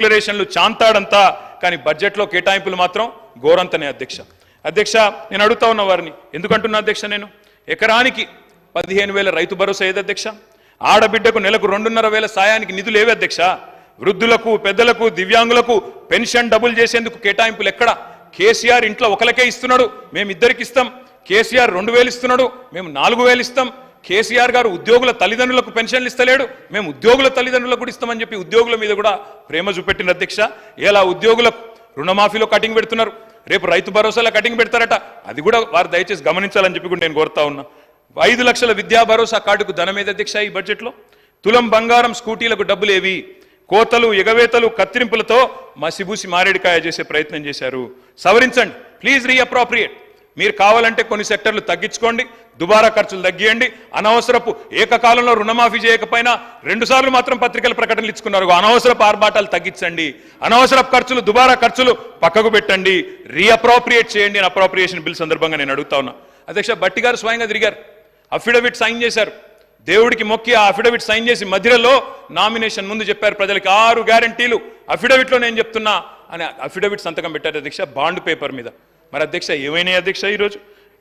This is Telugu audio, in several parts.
డిక్లరేషన్లు చాంతాడంతా, కానీ బడ్జెట్లో కేటాయింపులు మాత్రం ఘోరంతనే అధ్యక్ష నేను అడుగుతా ఉన్న వారిని ఎందుకంటున్నా అధ్యక్ష, నేను ఎకరానికి 15,000 రైతు భరోసా ఏది అధ్యక్ష? ఆడబిడ్డకు నెలకు 2,500 సాయానికి నిధులు ఏవి అధ్యక్ష? వృద్ధులకు, పెద్దలకు, దివ్యాంగులకు పెన్షన్ డబుల్ చేసేందుకు కేటాయింపులు ఎక్కడ? కేసీఆర్ ఇంట్లో ఒకరికే ఇస్తున్నాడు, మేము ఇద్దరికి ఇస్తాం. కేసీఆర్ 2,000 ఇస్తున్నాడు, మేము 4,000 ఇస్తాం. కేసీఆర్ గారు ఉద్యోగుల తల్లిదండ్రులకు పెన్షన్లు ఇస్తలేడు, మేము ఉద్యోగుల తల్లిదండ్రులకు కూడా ఇస్తామని చెప్పి ఉద్యోగుల మీద కూడా ప్రేమ చూపెట్టిన అధ్యక్ష. ఇలా ఉద్యోగులకు రుణమాఫీలో కటింగ్ పెడుతున్నారు, రేపు రైతు భరోసాలో కటింగ్ పెడతారట. అది కూడా వారు దయచేసి గమనించాలని చెప్పి కూడా నేను కోరుతా ఉన్నా. 5 లక్షల విద్యా భరోసా కార్డుకు ధనం ఏది అధ్యక్ష? ఈ బడ్జెట్లో తులం బంగారం స్కూటీలకు డబ్బులు ఏవి? కోతలు, ఎగవేతలు, కత్తిరింపులతో మసిబూసి మారేడికాయ చేసే ప్రయత్నం చేశారు. సవరించండి ప్లీజ్, రీఅప్రోప్రియేట్. మీరు కావాలంటే కొన్ని సెక్టర్లు తగ్గించుకోండి, దుబారా ఖర్చులు తగ్గియండి. అనవసరపు ఏకకాలంలో రుణమాఫీ చేయకపోయినా 2 సార్లు మాత్రం పత్రికల ప్రకటనలు ఇచ్చుకున్నారు. అనవసరపు ఆర్భాటాలు తగ్గించండి, అనవసరపు ఖర్చులు, దుబారా ఖర్చులు పక్కకు పెట్టండి, రీఅప్రోప్రియేట్ చేయండి అని అప్రోప్రియేషన్ బిల్ సందర్భంగా నేను అడుగుతా ఉన్నా. అధ్యక్ష, భట్టి గారు స్వయంగా తిరిగారు, అఫిడవిట్ సైన్ చేశారు. దేవుడికి మొక్కి ఆ అఫిడవిట్ సైన్ చేసి మధ్యలో నామినేషన్ ముందు చెప్పారు ప్రజలకి 6 గ్యారంటీలు అఫిడవిట్లో నేను చెప్తున్నా అని అఫిడవిట్ సంతకం పెట్టారు అధ్యక్ష, బాండ్ పేపర్ మీద. మరి అధ్యక్ష ఏమైనాయి అధ్యక్ష? ఈరోజు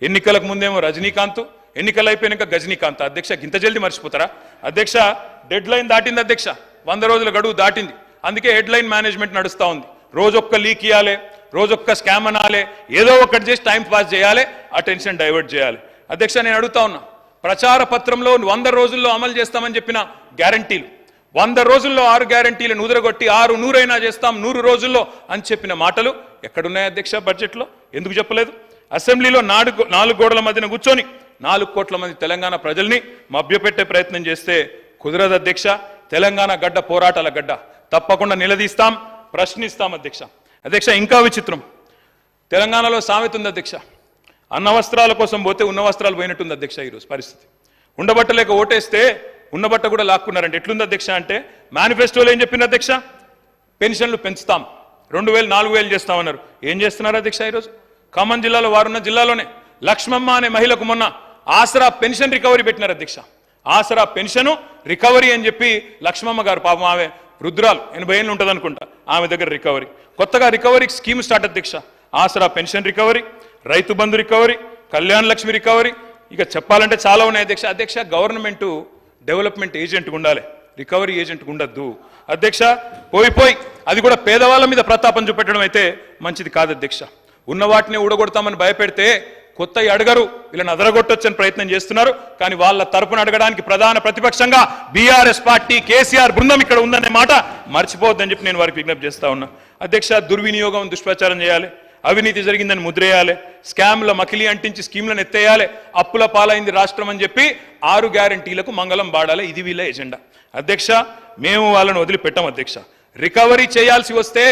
ఎన్నికలకు ముందేమో రజనీకాంత్, ఎన్నికలు అయిపోయినాక గజనీకాంత్. అధ్యక్ష ఇంత జల్దీ మర్చిపోతారా అధ్యక్ష? డెడ్ లైన్ దాటింది అధ్యక్ష, 100 రోజుల గడువు దాటింది. అందుకే హెడ్ లైన్ మేనేజ్మెంట్ నడుస్తూ ఉంది. రోజొక్క లీక్ ఇవ్వాలి, రోజొక్క స్కామ్ అనాలి, ఏదో ఒకటి చేసి టైం పాస్ చేయాలి, అటెన్షన్ డైవర్ట్ చేయాలి. అధ్యక్ష నేను అడుగుతా ఉన్నా, ప్రచార పత్రంలో 100 రోజుల్లో అమలు చేస్తామని చెప్పిన గ్యారంటీలు, 100 రోజుల్లో 6 గ్యారంటీలను ఉదరగొట్టి 6 100 చేస్తాం 100 రోజుల్లో అని చెప్పిన మాటలు ఎక్కడున్నాయి అధ్యక్ష? బడ్జెట్లో ఎందుకు చెప్పలేదు? అసెంబ్లీలో 4 గోడల మధ్యన కూర్చొని 4 కోట్ల మంది తెలంగాణ ప్రజల్ని మభ్యపెట్టే ప్రయత్నం చేస్తే కుదరదు అధ్యక్ష. తెలంగాణ గడ్డ పోరాటాల గడ్డ, తప్పకుండా నిలదీస్తాం, ప్రశ్నిస్తాం అధ్యక్ష. ఇంకా విచిత్రం, తెలంగాణలో సామెత ఉంది అధ్యక్ష, అన్న వస్త్రాల కోసం పోతే ఉన్న వస్త్రాలు పోయినట్టుంది అధ్యక్ష. ఈరోజు పరిస్థితి, ఉండబట్టలేక ఓటేస్తే ఉన్నబట్ట కూడా లాక్కున్నారంటే ఎట్లుంది అధ్యక్ష అంటే, మేనిఫెస్టోలో ఏం చెప్పింది అధ్యక్ష? పెన్షన్లు పెంచుతాం, 2,000 4,000 చేస్తామన్నారు. ఏం చేస్తున్నారు అధ్యక్ష? ఈరోజు ఖమ్మం జిల్లాలో వారున్న జిల్లాలోనే లక్ష్మమ్మ అనే మహిళకు మొన్న ఆసరా పెన్షన్ రికవరీ పెట్టినారు అధ్యక్ష. ఆసరా పెన్షన్ రికవరీ అని చెప్పి లక్ష్మమ్మ గారు, పాపం ఆమె వృద్ధురాలు, 80 ఏళ్ళు ఉంటుంది అనుకుంటా, ఆమె దగ్గర రికవరీ, కొత్తగా రికవరీ స్కీమ్ స్టార్ట్ అధ్యక్ష. ఆసరా pension recovery, Rythu Bandhu recovery, Kalyana Lakshmi recovery, ఇక చెప్పాలంటే చాలా ఉన్నాయి అధ్యక్ష. గవర్నమెంట్ డెవలప్మెంట్ ఏజెంట్ ఉండాలి, రికవరీ ఏజెంట్ ఉండద్దు అధ్యక్ష. పోయి అది కూడా పేదవాళ్ళ మీద ప్రతాపం చూపెట్టడం అయితే మంచిది కాదు అధ్యక్ష. ఉన్న వాటిని ఊడగొడతామని భయపెడితే కొత్త అడగరు, వీళ్ళని అదరగొట్టొచ్చని ప్రయత్నం చేస్తున్నారు. కానీ వాళ్ళ తరపున అడగడానికి ప్రధాన ప్రతిపక్షంగా బీఆర్ఎస్ పార్టీ, కేసీఆర్ బృందం ఇక్కడ ఉందనే మాట మర్చిపోవద్దని చెప్పి నేను వారికి విజ్ఞప్తి చేస్తా ఉన్నా అధ్యక్ష. దుర్వినియోగం, దుష్ప్రచారం చేయాలి, అవినీతి జరిగిందని ముద్రేయాలి, స్కామ్ల మకిలి అంటించి స్కీమ్లను ఎత్తేయాలి, అప్పుల పాలైంది రాష్ట్రం అని చెప్పి 6 గ్యారంటీలకు మంగళం బాడాలి. ఇది వీళ్ళ ఎజెండా అధ్యక్ష. మేము వాళ్ళని వదిలిపెట్టాం అధ్యక్ష. రికవరీ చేయాల్సి వస్తే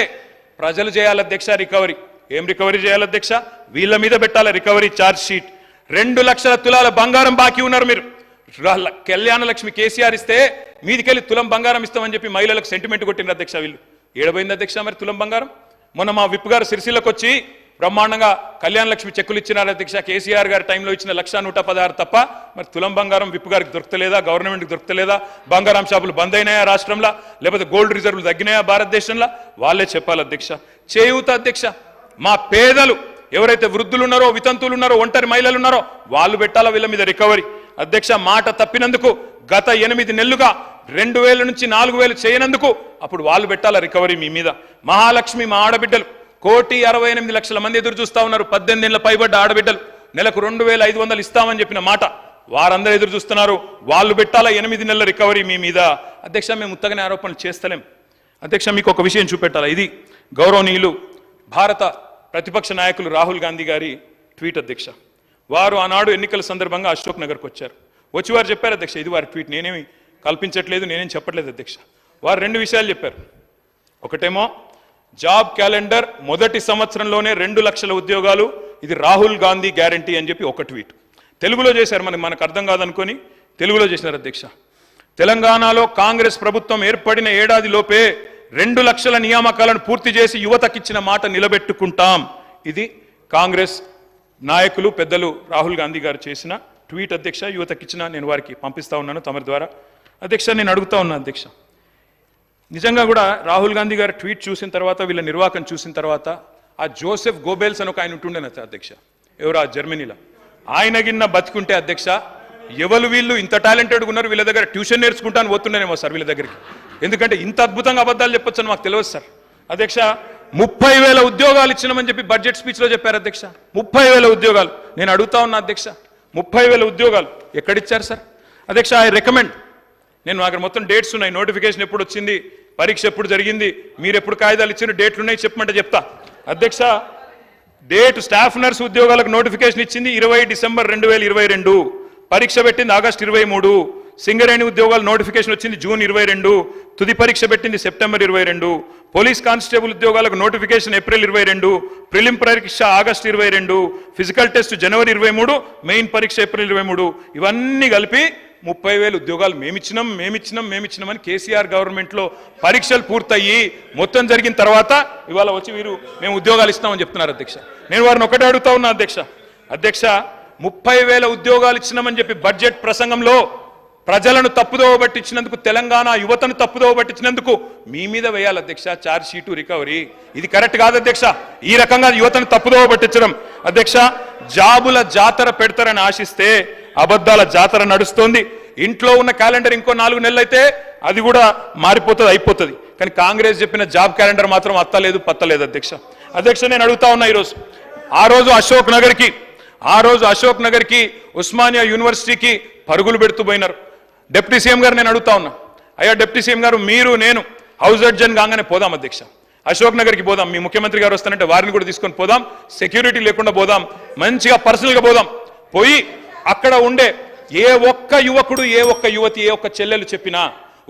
ప్రజలు చేయాలి అధ్యక్ష. రికవరీ ఏం రికవరీ చేయాలి అధ్యక్ష? వీళ్ళ మీద పెట్టాలి రికవరీ ఛార్జ్ షీట్. 2 లక్షల తులాల బంగారం బాకీ ఉన్నారు మీరు. కళ్యాణ లక్ష్మి కేసీఆర్ ఇస్తే మీదికెళ్ళి తులం బంగారం ఇస్తామని చెప్పి మహిళలకు సెంటిమెంట్ కొట్టిన అధ్యక్ష. వీళ్ళు ఏడబోయింది అధ్యక్ష మరి తులం బంగారం? మొన్న మా విప్ గారు సిరిసిల్లకు వచ్చి బ్రహ్మాండంగా కళ్యాణ లక్ష్మి చెక్కులు ఇచ్చినారు అధ్యక్ష. కేసీఆర్ గారి టైంలో ఇచ్చిన 1,116 తప్ప మరి తులం బంగారం విప్ గారికి దొరకలేదా? గవర్నమెంట్కి దొరకలేదా? బంగారం షాపులు బంద్ అయినాయా రాష్ట్రంలో? లేకపోతే గోల్డ్ రిజర్వ్లు తగ్గినాయా భారతదేశంలో? వాళ్ళే చెప్పాలి అధ్యక్ష. చేయూత అధ్యక్ష, మా పేదలు ఎవరైతే వృద్ధులు ఉన్నారో, వితంతువులు ఉన్నారో, ఒంటరి మహిళలు ఉన్నారో వాళ్ళు పెట్టాలా వీళ్ళ మీద రికవరీ అధ్యక్ష. మాట తప్పినందుకు గత 8 నెలలుగా 2,000 నుంచి 4,000 చేయనందుకు అప్పుడు వాళ్ళు పెట్టాలా రికవరీ మీ మీద. మహాలక్ష్మి, మా ఆడబిడ్డలు 1,68,00,000 మంది ఎదురు చూస్తా ఉన్నారు. 18 ఏళ్ల పైబడ్డ ఆడబిడ్డలు నెలకు 2,500 ఇస్తామని చెప్పిన మాట వారందరూ ఎదురు చూస్తున్నారు. వాళ్ళు పెట్టాలా 8 నెలల రికవరీ మీ మీద అధ్యక్ష. మేము ఉత్తగానే ఆరోపణలు చేస్తలేం అధ్యక్ష. మీకు ఒక విషయం చూపెట్టాలా, ఇది గౌరవనీయులు భారత ప్రతిపక్ష నాయకులు రాహుల్ గాంధీ గారి ట్వీట్ అధ్యక్ష. వారు ఆనాడు ఎన్నికల సందర్భంగా అశోక్ నగర్కి వచ్చారు. వచ్చి వారు చెప్పారు అధ్యక్ష, ఇది వారి ట్వీట్, నేనేమి కల్పించట్లేదు, నేనేం చెప్పట్లేదు అధ్యక్ష. వారు 2 విషయాలు చెప్పారు. ఒకటేమో జాబ్ క్యాలెండర్, మొదటి సంవత్సరంలోనే 2 లక్షల ఉద్యోగాలు, ఇది రాహుల్ గాంధీ గ్యారంటీ అని చెప్పి ఒక ట్వీట్. తెలుగులో చేశారు, మనకు అర్థం కాదనుకొని తెలుగులో చేసినారు అధ్యక్ష. తెలంగాణలో కాంగ్రెస్ ప్రభుత్వం ఏర్పడిన ఏడాది లోపే 2 లక్షల నియామకాలను పూర్తి చేసి యువతకిచ్చిన మాట నిలబెట్టుకుంటాం. ఇది కాంగ్రెస్ నాయకులు పెద్దలు రాహుల్ గాంధీ గారు చేసిన ట్వీట్ అధ్యక్ష. యువతకిచ్చిన, నేను వారికి పంపిస్తా ఉన్నాను తమరి ద్వారా అధ్యక్ష. నేను అడుగుతా ఉన్నా అధ్యక్ష, నిజంగా కూడా రాహుల్ గాంధీ గారు ట్వీట్ చూసిన తర్వాత వీళ్ళ నిర్వాకం చూసిన తర్వాత ఆ జోసెఫ్ గోబెల్స్ అని ఒక ఆయన ఉంటుండే అధ్యక్ష, ఎవరు ఆ జర్మనీలో, ఆయన గిన్న బతికుంటే అధ్యక్ష ఎవరు వీళ్ళు ఇంత టాలెంటెడ్గా ఉన్నారు, వీళ్ళ దగ్గర ట్యూషన్ నేర్చుకుంటాను పోతుండేనేమో సార్ వీళ్ళ దగ్గరికి. ఎందుకంటే ఇంత అద్భుతంగా అబద్ధాలు చెప్పొచ్చు అని మాకు తెలియదు సార్. అధ్యక్ష 30,000 ఉద్యోగాలు ఇచ్చినామని చెప్పి బడ్జెట్ స్పీచ్లో చెప్పారు అధ్యక్ష. 30,000 ఉద్యోగాలు. నేను అడుగుతా ఉన్నా అధ్యక్ష, 30,000 ఉద్యోగాలు ఎక్కడిచ్చారు సార్? అధ్యక్ష ఐ రికమెండ్, నేను అక్కడ మొత్తం డేట్స్ ఉన్నాయి, నోటిఫికేషన్ ఎప్పుడు వచ్చింది, పరీక్ష ఎప్పుడు జరిగింది, మీరు ఎప్పుడు కాగితాలు ఇచ్చిన డేట్లు ఉన్నాయి చెప్పమంటే చెప్తా అధ్యక్ష. డేట్ స్టాఫ్ నర్స్ ఉద్యోగాలకు నోటిఫికేషన్ ఇచ్చింది 20 డిసెంబర్ 2022, పరీక్ష పెట్టింది ఆగస్టు 23, సింగరేణి ఉద్యోగాలు నోటిఫికేషన్ వచ్చింది జూన్ 22, తుది పరీక్ష పెట్టింది సెప్టెంబర్ 22, పోలీస్ కానిస్టేబుల్ ఉద్యోగాలకు నోటిఫికేషన్ ఏప్రిల్ 22, ప్రిలిం పరీక్ష ఆగస్టు 22, ఫిజికల్ టెస్ట్ జనవరి 23, మెయిన్ పరీక్ష ఏప్రిల్ 23. ఇవన్నీ కలిపి 30,000 ఉద్యోగాలు మేమిచ్చినామని కేసీఆర్ గవర్నమెంట్లో పరీక్షలు పూర్తయ్యి మొత్తం జరిగిన తర్వాత ఇవాళ వచ్చి వీరు మేము ఉద్యోగాలు ఇస్తామని చెప్తున్నారు అధ్యక్ష. నేను వారిని ఒకటే అడుగుతా ఉన్నా అధ్యక్ష. 30,000 ఉద్యోగాలు ఇచ్చినామని చెప్పి బడ్జెట్ ప్రసంగంలో ప్రజలను తప్పుదోవ పట్టించినందుకు, తెలంగాణ యువతను తప్పుదోవ పట్టించినందుకు మీ మీద వేయాలి అధ్యక్ష ఛార్జ్ షీటు, రికవరీ. ఇది కరెక్ట్ కాదు అధ్యక్ష. ఈ రకంగా యువతను తప్పుదోవ పట్టించడం అధ్యక్ష. జాబుల జాతర పెడతారని ఆశిస్తే అబద్ధాల జాతర నడుస్తోంది. ఇంట్లో ఉన్న క్యాలెండర్ ఇంకో 4 నెలలు అయితే అది కూడా మారిపోతుంది, అయిపోతుంది. కానీ కాంగ్రెస్ చెప్పిన జాబ్ క్యాలెండర్ మాత్రం అత్తలేదు పత్తలేదు అధ్యక్ష. నేను అడుగుతా ఉన్నా ఈరోజు ఆ రోజు అశోక్ నగర్కి ఉస్మానియా యూనివర్సిటీకి పరుగులు పెడుతూ పోయినారు. డిప్యూటీ సీఎం గారు నేను అడుగుతా ఉన్నా, అయ్యా డిప్యూటీ సీఎం గారు మీరు నేను హౌస్ అడ్జన్ కాగానే పోదాం అధ్యక్ష, అశోక్ నగర్కి పోదాం, మీ ముఖ్యమంత్రి గారు వస్తానంటే వారిని కూడా తీసుకొని పోదాం, సెక్యూరిటీ లేకుండా పోదాం, మంచిగా పర్సనల్గా పోదాం. పోయి అక్కడ ఉండే ఏ ఒక్క యువకుడు, ఏ ఒక్క యువతి, ఏ ఒక్క చెల్లెలు చెప్పినా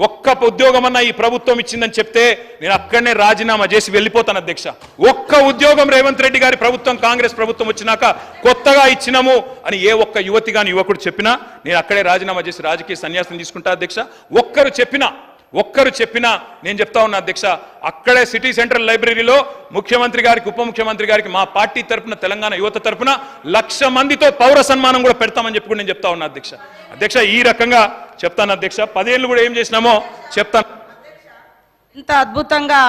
ఒక్క ఉద్యోగం అన్నా ఈ ప్రభుత్వం ఇచ్చిందని చెప్తే నేను అక్కడనే రాజీనామా చేసి వెళ్ళిపోతాను అధ్యక్ష. ఒక్క ఉద్యోగం రేవంత్ రెడ్డి గారి ప్రభుత్వం, కాంగ్రెస్ ప్రభుత్వం వచ్చినాక కొత్తగా ఇచ్చినాము అని ఏ ఒక్క యువతి గాని యువకుడు చెప్పినా నేను అక్కడే రాజీనామా చేసి రాజకీయ సన్యాసం తీసుకుంటా అధ్యక్ష. ఒక్కరు చెప్పినా నేను చెప్తా ఉన్నా అధ్యక్ష, అక్కడే సిటీ సెంట్రల్ లైబ్రరీలో ముఖ్యమంత్రి గారికి, ఉప ముఖ్యమంత్రి గారికి, మా పార్టీ తరపున, తెలంగాణ యువత తరపున 1,00,000 మందితో పౌర సన్మానం కూడా పెడతామని చెప్పి కూడా నేను చెప్తా ఉన్నా అధ్యక్ష. ఈ రకంగా చెప్తాను అధ్యక్ష. 10 ఏళ్ళు కూడా ఏం చేసినామో చెప్తాను. ఇంత అద్భుతంగా